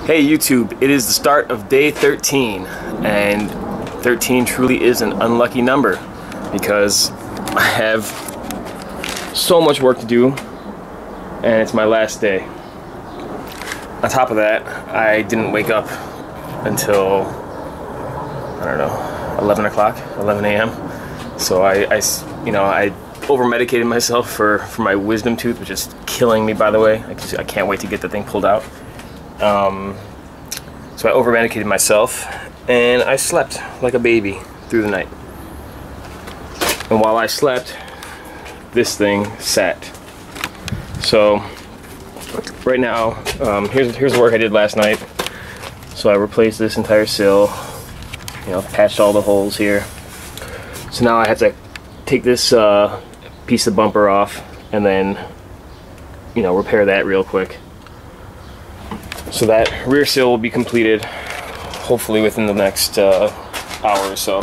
Hey YouTube, it is the start of day 13, and 13 truly is an unlucky number because I have so much work to do and it's my last day. On top of that, I didn't wake up until, I don't know, 11 o'clock, 11 a.m. So I over-medicated myself for my wisdom tooth, which is killing me, by the way. I can't wait to get the thing pulled out. So I over-medicated myself, and I slept like a baby through the night. And while I slept, this thing sat. So right now, here's the work I did last night. So I replaced this entire sill, patched all the holes here. So now I have to take this piece of bumper off and then, repair that real quick. So that rear sill will be completed hopefully within the next hour or so.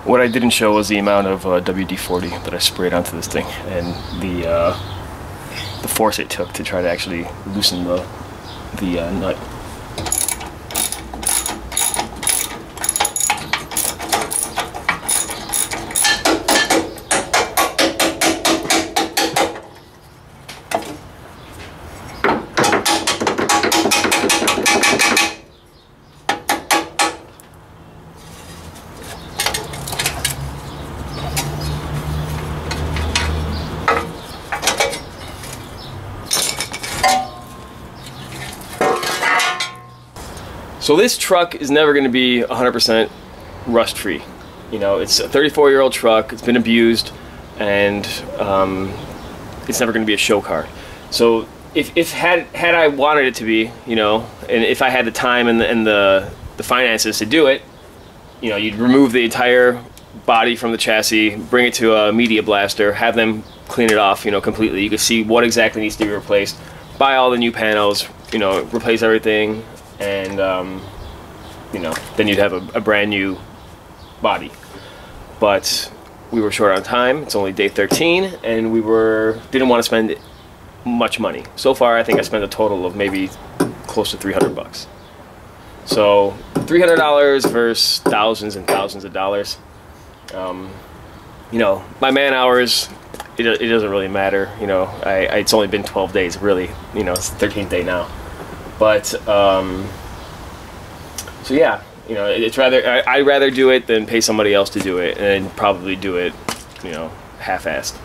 What I didn't show was the amount of WD-40 that I sprayed onto this thing and the force it took to try to actually loosen the nut. So this truck is never going to be 100% rust free. It's a 34-year-old truck, it's been abused, and it's never going to be a show car. So if had I wanted it to be, and if I had the time and the finances to do it, you'd remove the entire body from the chassis, bring it to a media blaster, have them clean it off, completely. You can see what exactly needs to be replaced, buy all the new panels, replace everything, and then you'd have a brand new body. But we were short on time. It's only day 13, and we didn't want to spend much money. So far, I think I spent a total of maybe close to 300 bucks. So $300 versus thousands and thousands of dollars. My man hours, it doesn't really matter. It's only been 12 days, really. It's the 13th day now. But so yeah, I'd rather do it than pay somebody else to do it, and probably do it, half-assed.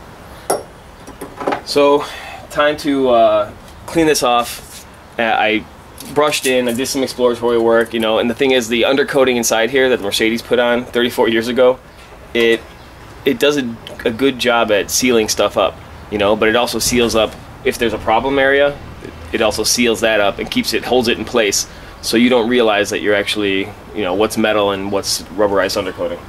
So time to clean this off. I brushed in, I did some exploratory work, and the thing is, the undercoating inside here that the Mercedes put on 34 years ago, it does a good job at sealing stuff up, but it also seals up if there's a problem area. It also seals that up and holds it in place, so you don't realize that you're actually, what's metal and what's rubberized undercoating.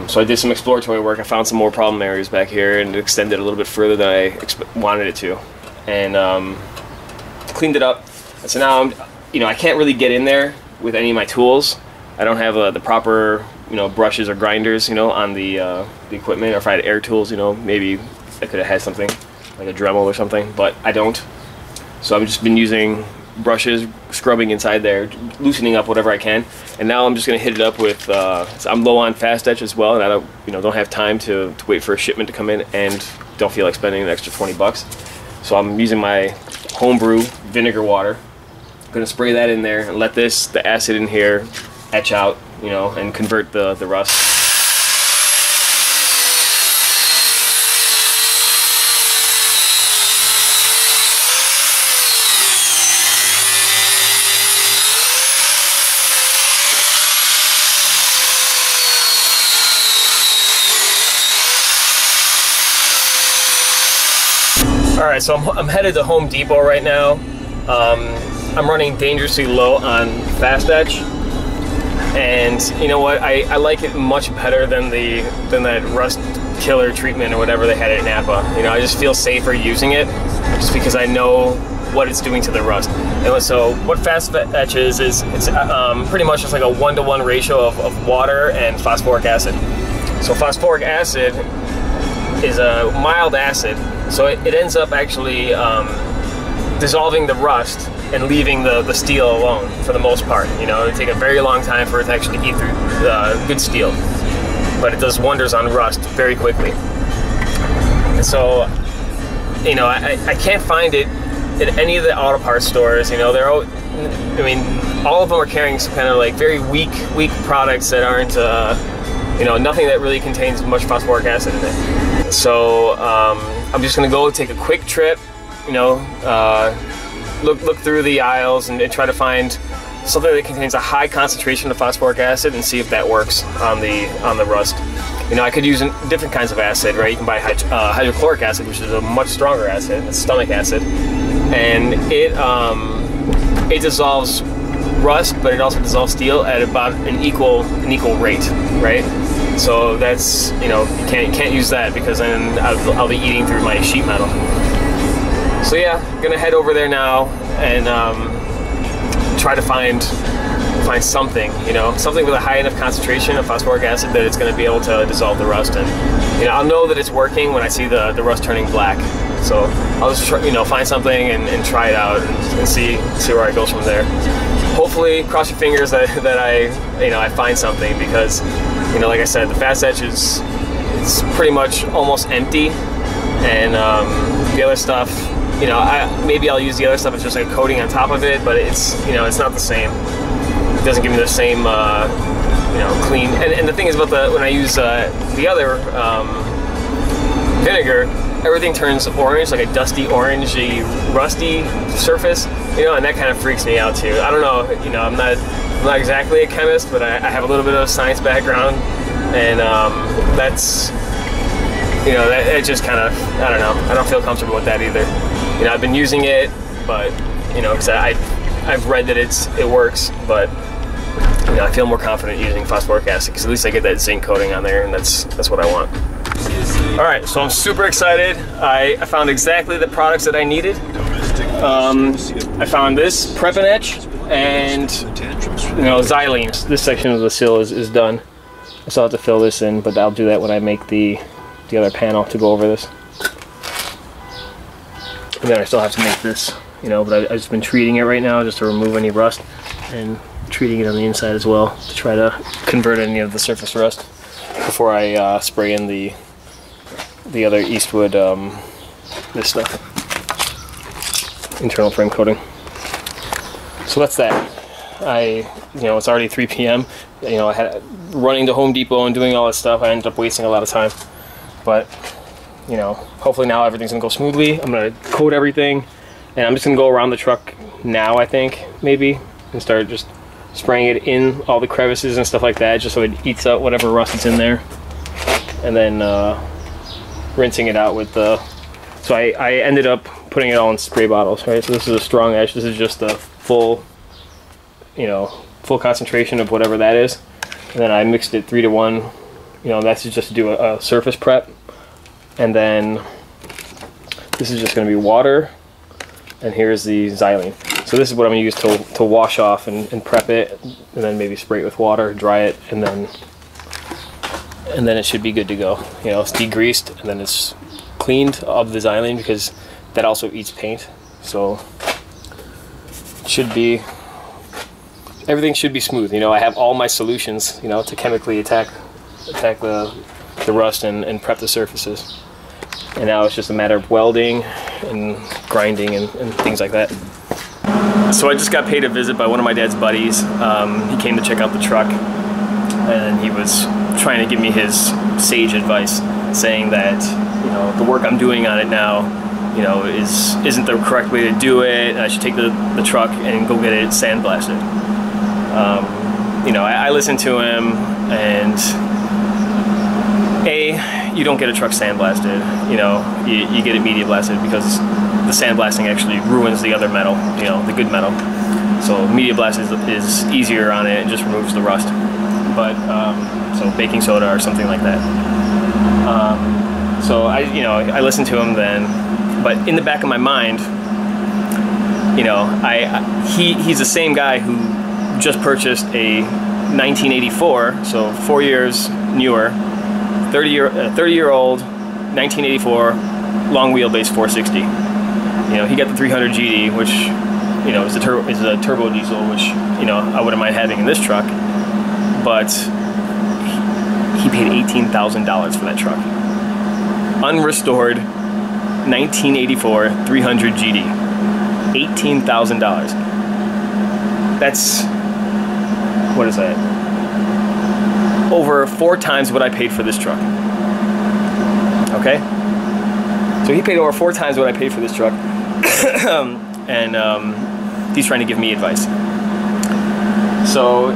So I did some exploratory work. I found some more problem areas back here and extended a little bit further than I wanted it to, and cleaned it up. And so now I can't really get in there with any of my tools. I don't have the proper, brushes or grinders, on the equipment. Or if I had air tools, maybe I could have had something like a Dremel or something, but I don't. So I've just been using brushes, scrubbing inside there, loosening up whatever I can, and now I'm just going to hit it up with. I'm low on Fast Etch as well, and I don't have time to wait for a shipment to come in, and don't feel like spending an extra 20 bucks. So I'm using my homebrew vinegar water. I'm going to spray that in there and let the acid in here etch out, and convert the rust. Alright, so I'm headed to Home Depot right now. I'm running dangerously low on Fast Etch, and you know what? I like it much better than that rust killer treatment or whatever they had at Napa. I just feel safer using it just because I know what it's doing to the rust. And so what Fast Etch is it's pretty much just like a 1-to-1 ratio of water and phosphoric acid. So phosphoric acid is a mild acid, so it ends up actually dissolving the rust and leaving the steel alone for the most part. You know, it would take a very long time for it to actually eat through good steel, but it does wonders on rust very quickly. And so, you know, I can't find it in any of the auto parts stores. You know, they're all, I mean, all of them are carrying some kind of like very weak products that aren't, you know, nothing that really contains much phosphoric acid in it. So I'm just gonna go take a quick trip, you know, look through the aisles and try to find something that contains a high concentration of phosphoric acid and see if that works on the rust. You know, I could use different kinds of acid, right? You can buy hydrochloric acid, which is a much stronger acid. It's stomach acid, and it dissolves rust, but it also dissolves steel at about an equal rate, right? So that's, you know, you can't use that because then I'll be eating through my sheet metal. So yeah, I'm gonna head over there now and try to find something, you know, something with a high enough concentration of phosphoric acid that it's gonna be able to dissolve the rust, and you know, I'll know that it's working when I see the rust turning black. So I'll just try, you know, find something and try it out and see where it goes from there. Hopefully, cross your fingers that I find something, because, you know, like I said, the fast etch it's pretty much almost empty, and the other stuff, you know, maybe I'll use the other stuff as just like a coating on top of it, but it's, you know, it's not the same. It doesn't give me the same, you know, clean. And the thing is about when I use the other vinegar, everything turns orange, like a dusty, orangey, rusty surface, you know, and that kind of freaks me out too. I don't know, you know, I'm not exactly a chemist, but I have a little bit of a science background, and that's, you know, it just kind of, I don't know, I don't feel comfortable with that either. You know, I've been using it, but, you know, because I've read that it works, but, you know, I feel more confident using phosphoric acid because at least I get that zinc coating on there, and that's what I want. All right, so I'm super excited. I found exactly the products that I needed. I found this prep and etch, and, you know, xylene. This section of the sill is done. I still have to fill this in, but I'll do that when I make the other panel to go over this. And then I still have to make this, you know, but I've just been treating it right now just to remove any rust, and treating it on the inside as well to try to convert any of the surface rust before I spray in the other Eastwood, this stuff, internal frame coating. So that's that. You know, it's already 3 p.m. You know, I had running to Home Depot and doing all this stuff. I ended up wasting a lot of time, but, you know, hopefully now everything's gonna go smoothly. I'm gonna coat everything, and I'm just gonna go around the truck now, I think, maybe, and start just spraying it in all the crevices and stuff like that, just so it eats out whatever rust is in there, and then rinsing it out with the, so I ended up putting it all in spray bottles, right? So this is a strong etch. This is just the full, you know, full concentration of whatever that is, and then I mixed it 3 to 1. You know, that's just to do a surface prep, and then this is just going to be water, and here's the xylene. So this is what I'm going to use to wash off and prep it, and then maybe spray it with water, dry it, and then it should be good to go. You know, it's degreased, and then it's cleaned of the xylene because that also eats paint. So everything should be smooth. You know, I have all my solutions, you know, to chemically attack the rust and prep the surfaces. And now it's just a matter of welding and grinding and things like that. So I just got paid a visit by one of my dad's buddies. He came to check out the truck, and he was trying to give me his sage advice, saying that, you know, the work I'm doing on it now, you know, isn't the correct way to do it. I should take the truck and go get it sandblasted. You know, I listened to him, and you don't get a truck sandblasted. You know, you get it media blasted because the sandblasting actually ruins the other metal, you know, the good metal. So media blast is easier on it and just removes the rust. But so baking soda or something like that. So I listened to him then, but in the back of my mind, you know, he's the same guy who just purchased a 1984, so 4 years newer, 30-year-old 1984 long wheelbase 460. You know, he got the 300 GD, which, you know, is a turbo diesel, which, you know, I wouldn't mind having in this truck. But he paid $18,000 for that truck. Unrestored, 1984 300 GD. $18,000. That's, what is that? Over 4 times what I paid for this truck. Okay? So he paid over 4 times what I paid for this truck. And he's trying to give me advice. So,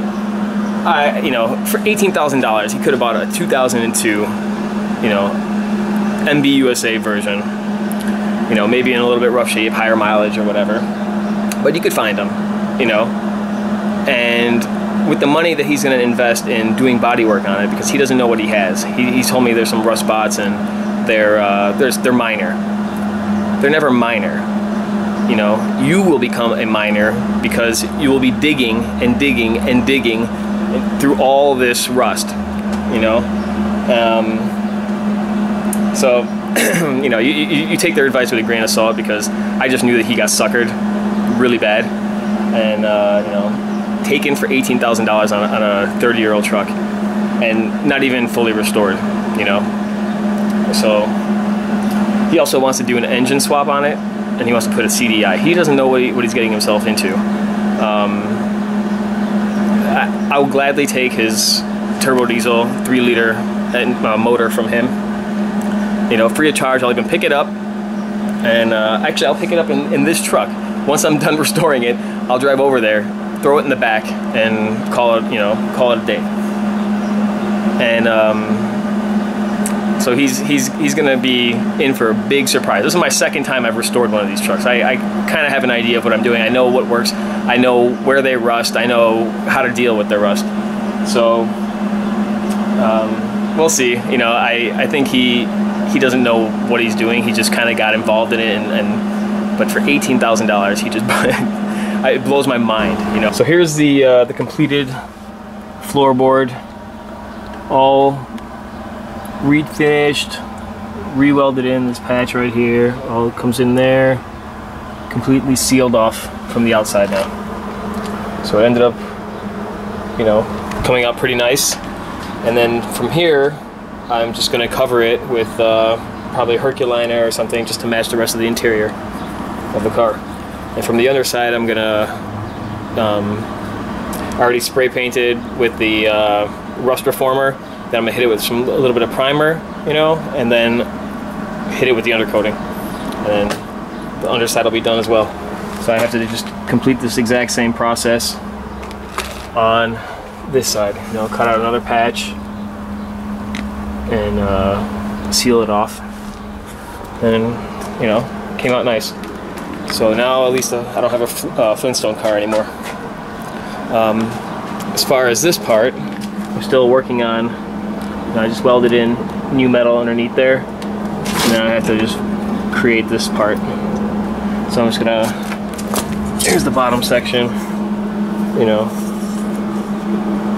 you know, for $18,000, he could have bought a 2002, you know, MB USA version. You know, maybe in a little bit rough shape, higher mileage or whatever. But you could find them, you know. And with the money that he's going to invest in doing body work on it, because he doesn't know what he has. He's told me there's some rust spots and they're minor. They're never minor. You know, you will become a minor because you will be digging and digging and digging through all this rust, you know. So, you know, you take their advice with a grain of salt, because I just knew that he got suckered really bad, and you know, taken for $18,000 on a 30-year-old truck, and not even fully restored, you know. So he also wants to do an engine swap on it, and he wants to put a CDI. He doesn't know what he's getting himself into. I will gladly take his turbo diesel 3-liter motor from him. You know, free of charge. I'll even pick it up, and actually I'll pick it up in this truck. Once I'm done restoring it, I'll drive over there, throw it in the back, and call it, you know, call it a day. And so he's gonna be in for a big surprise. This is my second time I've restored one of these trucks. I kind of have an idea of what I'm doing. I know what works. I know where they rust. I know how to deal with their rust. So we'll see. You know, I think he doesn't know what he's doing. He just kind of got involved in it, but for $18,000, he just it blows my mind. You know. So here's the completed floorboard, all refinished, re-welded in. This patch right here, all comes in there, completely sealed off from the outside now. So it ended up, you know, coming out pretty nice. And then from here, I'm just going to cover it with probably Herculiner or something, just to match the rest of the interior of the car. And from the other side, I'm going to already spray painted with the rust reformer. Then I'm gonna hit it with a little bit of primer, you know, and then hit it with the undercoating, and then the underside will be done as well. So I have to just complete this exact same process on this side. You know, cut out another patch and seal it off, and you know, came out nice. So now at least I don't have a Flintstone car anymore. As far as this part, I'm still working on. I just welded in new metal underneath there, and then I have to just create this part. So I'm just gonna, here's the bottom section, you know,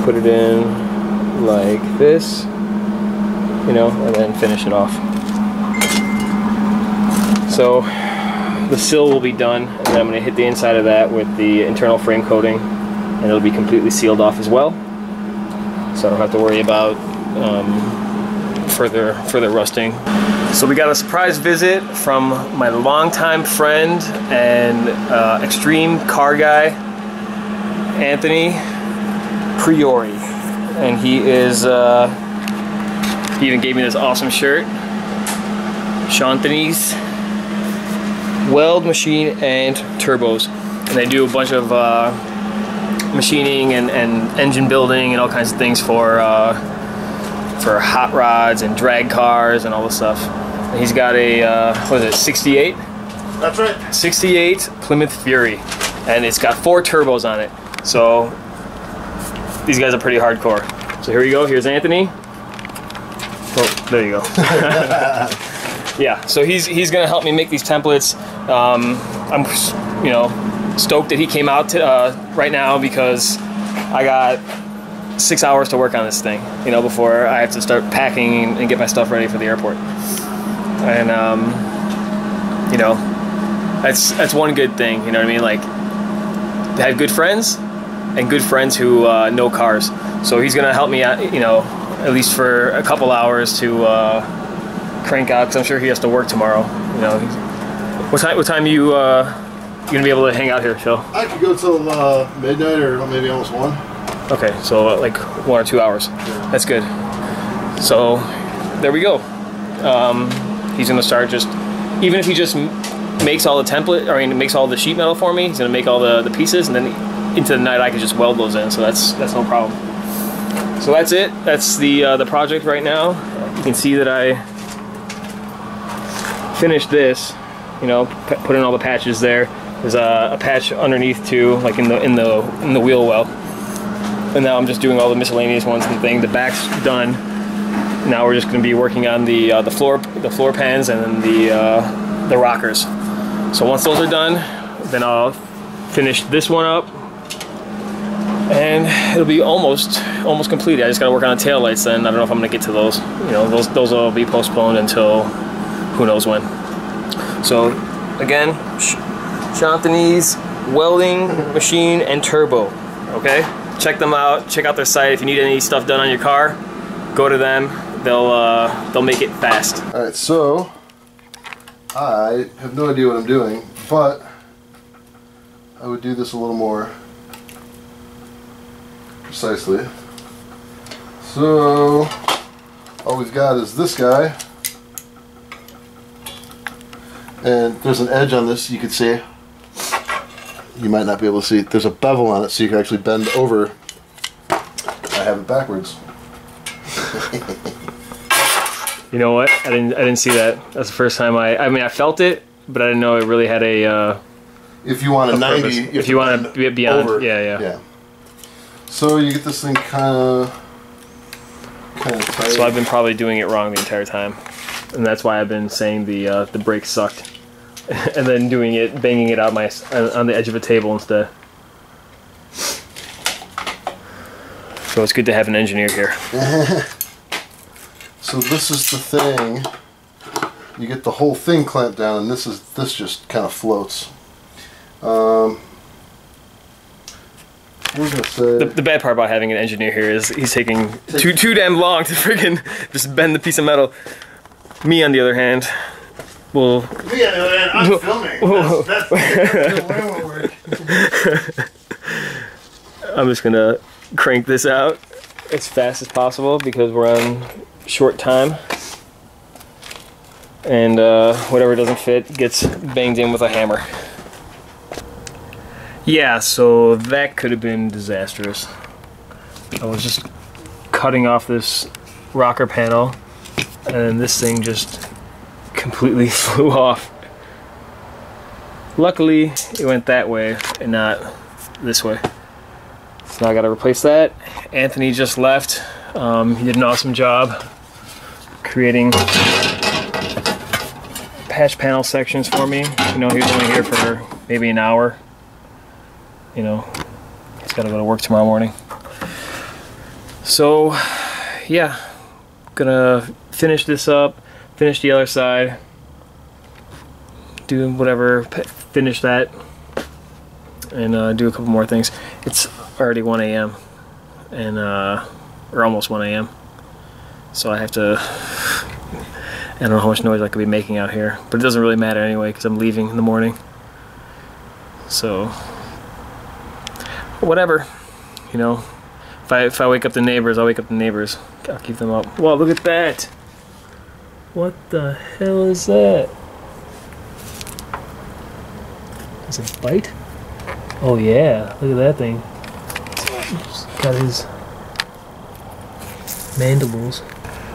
put it in like this, you know, and then finish it off. So the sill will be done, and then I'm gonna hit the inside of that with the internal frame coating, and it'll be completely sealed off as well. So I don't have to worry about further rusting. So we got a surprise visit from my longtime friend and extreme car guy, Anthony Priori, and he even gave me this awesome shirt, Shaunthony's Weld Machine and Turbos, and they do a bunch of machining and engine building and all kinds of things for hot rods and drag cars and all this stuff. And he's got a what is it, 68? That's right. 68 Plymouth Fury, and it's got 4 turbos on it. So these guys are pretty hardcore. So here we go. Here's Anthony. Oh, there you go. Yeah. So he's gonna help me make these templates. I'm, you know, stoked that he came out right now, because I got 6 hours to work on this thing, you know, before I have to start packing and get my stuff ready for the airport. And you know, that's one good thing, you know what I mean? Like, to have good friends and good friends who know cars. So he's gonna help me out, you know, at least for a couple hours to crank out, because I'm sure he has to work tomorrow. You know, what time you gonna be able to hang out here, Phil? I could go till midnight or maybe almost 1. Okay, so like 1 or 2 hours. Yeah. That's good. So there we go. He's gonna start just, even if he just makes all the template, or makes all the sheet metal for me, he's gonna make all the pieces, and then into the night I can just weld those in. So that's no problem. So that's it. That's the project right now. You can see that I finished this. You know, put in all the patches there. There's a patch underneath too, like in the wheel well. And now I'm just doing all the miscellaneous ones and thing. The back's done. Now we're just going to be working on the floor pans and then the rockers. So once those are done, then I'll finish this one up, and it'll be almost completed. I just got to work on the taillights. Then I don't know if I'm going to get to those. You know, those will be postponed until who knows when. So again, Shaunthony's welding machine and turbo. Okay, check them out. Check out their site. If you need any stuff done on your car, go to them. They'll make it fast. All right, so I have no idea what I'm doing, but I would do this a little more precisely. So all we've got is this guy, and there's an edge on this. You could see. You might not be able to see. There's a bevel on it, so you can actually bend over. I have it backwards. You know what? I didn't see that. That's the first time I mean, I felt it, but I didn't know it really had a. If you want a 90, if you want to be beyond, over. Yeah. So you get this thing kind of tight. So I've been probably doing it wrong the entire time, and that's why I've been saying the brake sucked, and then banging it out on the edge of a table instead. So it's good to have an engineer here. So this is the thing. You get the whole thing clamped down, and this just kind of floats. What was I gonna say? The bad part about having an engineer here is he's taking too damn long to friggin' just bend the piece of metal. Me, on the other hand, will. Me, on the other hand, I'm filming. That's work. I'm just gonna crank this out as fast as possible because we're on short time, and whatever doesn't fit gets banged in with a hammer. Yeah, so that could have been disastrous. I was just cutting off this rocker panel, and this thing just completely flew off. Luckily, it went that way and not this way. So now I got to replace that. Anthony just left. He did an awesome job creating patch panel sections for me. You know, he was only here for maybe an hour. You know, he's got to go to work tomorrow morning. So, yeah, gonna finish this up, finish the other side, do whatever, finish that, and do a couple more things. It's already 1 a.m. and or almost 1 a.m. So I have to. I don't know how much noise I could be making out here, but it doesn't really matter anyway because I'm leaving in the morning. So. Whatever, you know. If I wake up the neighbors, I'll wake up the neighbors. I'll keep them up. Whoa, look at that! What the hell is that? Is it a bite? Oh yeah, look at that thing. He's got his mandibles.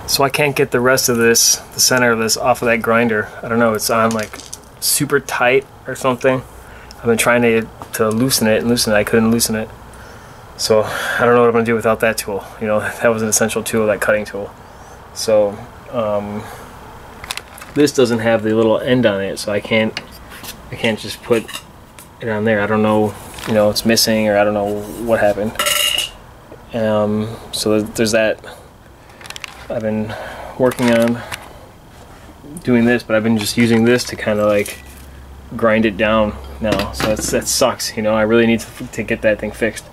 So I can't get the rest of this, the center of this, off of that grinder. I don't know, it's on like super tight or something. I've been trying to loosen it, I couldn't loosen it. So I don't know what I'm gonna do without that tool. You know, that was an essential tool, that cutting tool. So this doesn't have the little end on it, so I can't just put it on there. I don't know, you know, it's missing, or I don't know what happened. So there's that. I've been working on doing this, but I've been just using this to kind of like grind it down now, so that sucks. You know, I really need to get that thing fixed.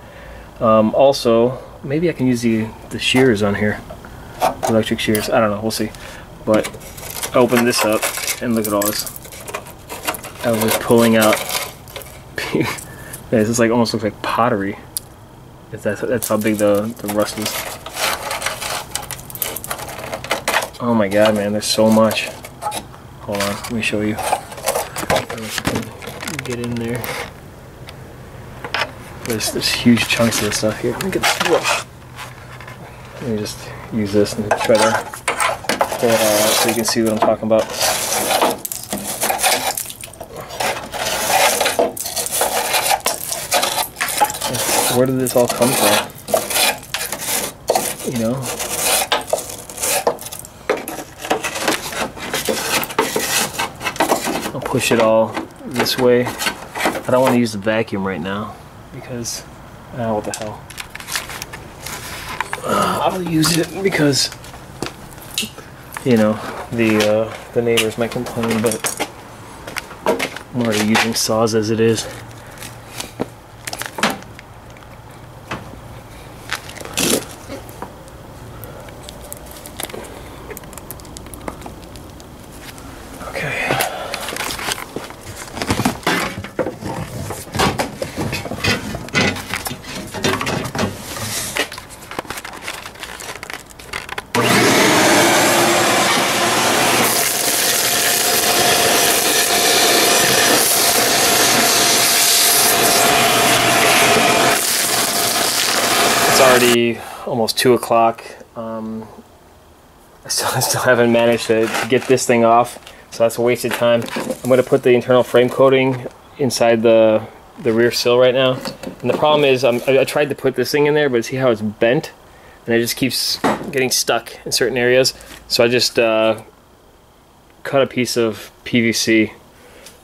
Also, maybe I can use the shears on here, electric shears. I don't know, we'll see. But open this up and look at all this. I was pulling out. This is like almost looks like pottery. That's how big the rust is. Oh my god, man, there's so much. Hold on, let me show you. Get in there. There's huge chunks of this stuff here. Let me get this brush. Let me just use this and try to pull it all out so you can see what I'm talking about. Where did this all come from? You know? I'll push it all this way. I don't want to use the vacuum right now because, what the hell. I'll use it because, you know, the neighbors might complain, but I'm already using saws as it is. Already almost 2 o'clock. I still haven't managed to get this thing off, so that's a wasted time. I'm going to put the internal frame coating inside the rear sill right now, and the problem is I tried to put this thing in there, but see how it's bent, and it just keeps getting stuck in certain areas. So I just cut a piece of PVC.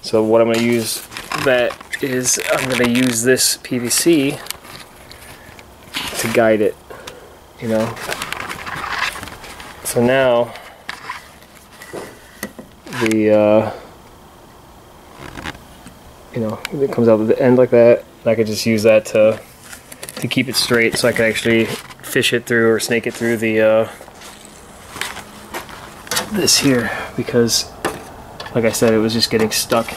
So what I'm going to use is I'm going to use this PVC to guide it, you know. So now the you know, it comes out at the end like that. I could just use that to keep it straight, so I can actually fish it through or snake it through the this here, because like I said, it was just getting stuck.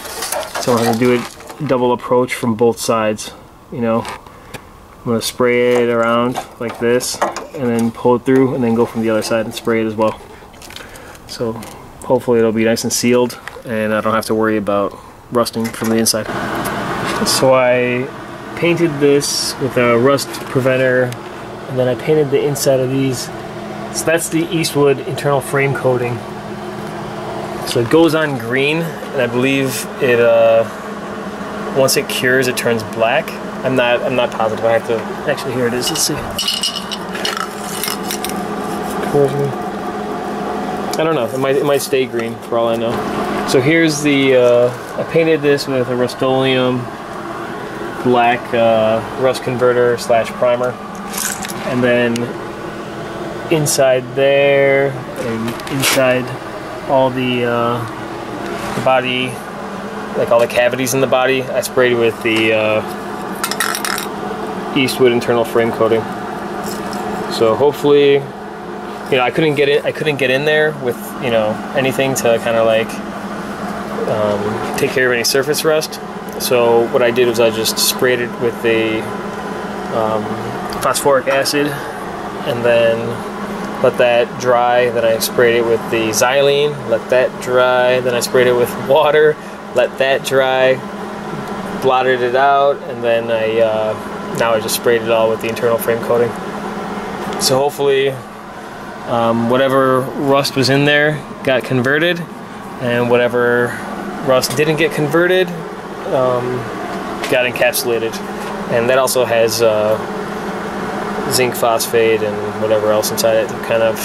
So I'm going to do a double approach from both sides, you know. I'm going to spray it around like this and then pull it through and then go from the other side and spray it as well. So hopefully it'll be nice and sealed and I don't have to worry about rusting from the inside. So I painted this with a rust preventer, and then I painted the inside of these. So that's the Eastwood internal frame coating. So it goes on green, and I believe it once it cures it turns black. I'm not positive. I have to actually, here it is. Let's see. I don't know. It might stay green for all I know. So here's the I painted this with a Rust-Oleum black rust converter / primer, and then inside there and inside all the body, like all the cavities in the body, I sprayed with the Eastwood internal frame coating. So hopefully, you know, I couldn't get in there with, you know, anything to kind of like take care of any surface rust. So what I did was I just sprayed it with the phosphoric acid and then let that dry. Then I sprayed it with the xylene, let that dry. Then I sprayed it with water, let that dry, blotted it out, and then now I just sprayed it all with the internal frame coating. So hopefully whatever rust was in there got converted, and whatever rust didn't get converted got encapsulated. And that also has zinc phosphate and whatever else inside it to kind of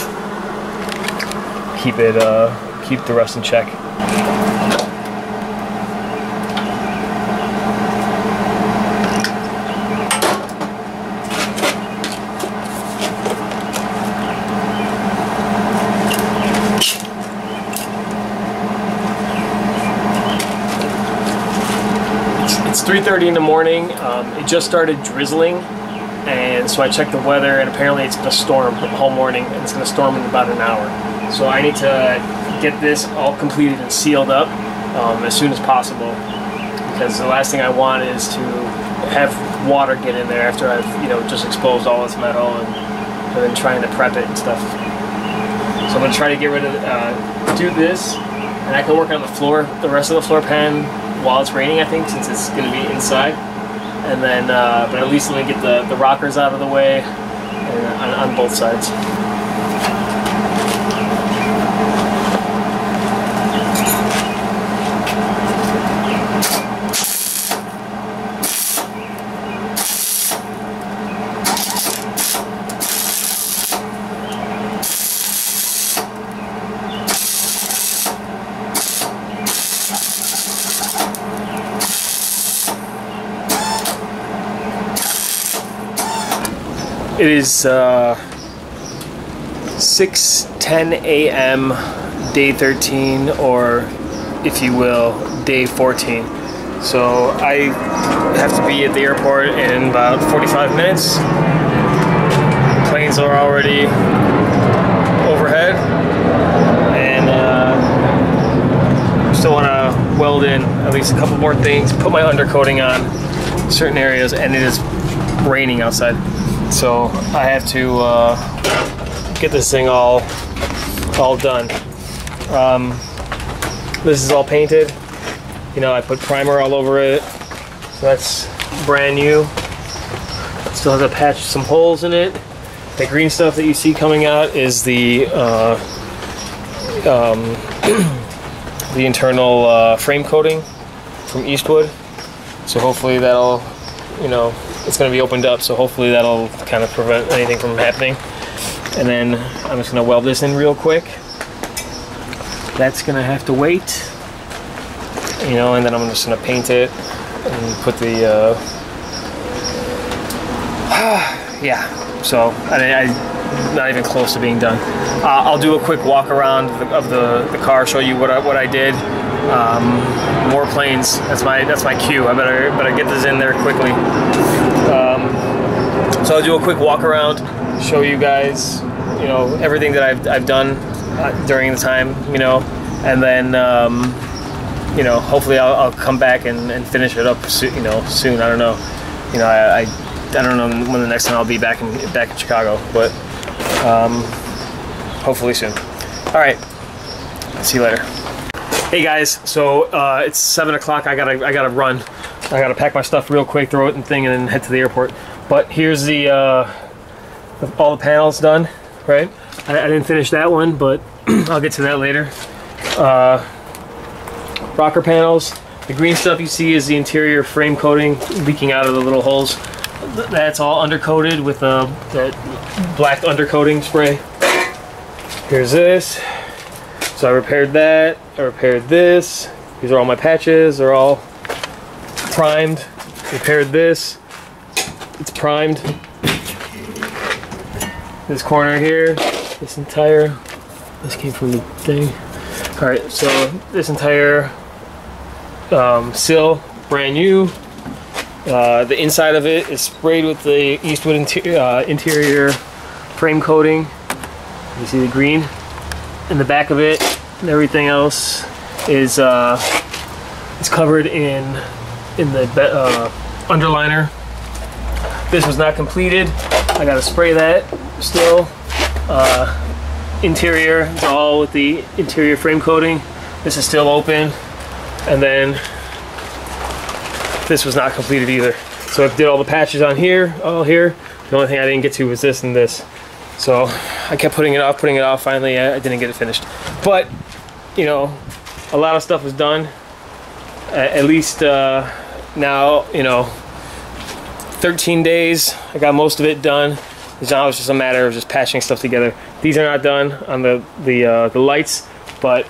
keep the rust in check. 2:30 in the morning. It just started drizzling, and so I checked the weather, and apparently it's going to storm the whole morning, and it's going to storm in about an hour. So I need to get this all completed and sealed up as soon as possible, because the last thing I want is to have water get in there after I've, you know, just exposed all this metal and then trying to prep it and stuff. So I'm going to try to get rid of do this, and I can work on the floor, the rest of the floor pan while it's raining, I think, since it's going to be inside. And then, but at least let me get the rockers out of the way and on both sides. It is 6:10 a.m. day 13, or if you will, day 14. So I have to be at the airport in about 45 minutes. Planes are already overhead, and still want to weld in at least a couple more things, put my undercoating on certain areas, and it is raining outside. So I have to get this thing all done. This is all painted. You know, I put primer all over it, so that's brand new. Still have to patch some holes in it. The green stuff that you see coming out is the internal frame coating from Eastwood. So hopefully that'll, you know, it's going to be opened up, so hopefully that'll kind of prevent anything from happening. And then I'm just going to weld this in real quick. That's going to have to wait, you know, and then I'm just going to paint it and put the yeah, so I'm not even close to being done. I'll do a quick walk around of the car, show you what I did. More planes. That's my cue. I better get this in there quickly. So I'll do a quick walk around, show you guys, you know, everything that I've done during the time, you know, and then you know, hopefully I'll come back and finish it up, you know, soon. I don't know. You know, I don't know when the next time I'll be back in Chicago, but hopefully soon. All right. See you later. Hey guys, so it's 7 o'clock. I gotta run. I gotta pack my stuff real quick, throw it in the thing, and then head to the airport. But here's the all the panels done. Right? I didn't finish that one, but I'll get to that later. Rocker panels. The green stuff you see is the interior frame coating leaking out of the little holes. That's all undercoated with that black undercoating spray. Here's this. So I repaired that. I repaired this. These are all my patches. They're all primed. Repaired this. It's primed. This corner here, this came from the thing. All right, so this entire sill, brand new. The inside of it is sprayed with the Eastwood interior frame coating. You see the green. And the back of it and everything else is covered in the underliner. This was not completed. I gotta spray that still. Interior, it's all with the interior frame coating. This is still open, and then this was not completed either. So I did all the patches on here, all here. The only thing I didn't get to was this and this. So I kept putting it off. Finally, I didn't get it finished. But, you know, a lot of stuff was done. At least now, you know, 13 days, I got most of it done. Now it's just a matter of just patching stuff together. These are not done on the lights, but,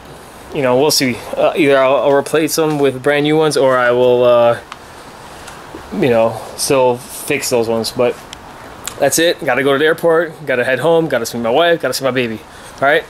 you know, we'll see. Either I'll replace them with brand new ones, or I will, you know, still fix those ones. But that's it. Gotta go to the airport. Gotta head home. Gotta see my wife. Gotta see my baby. All right.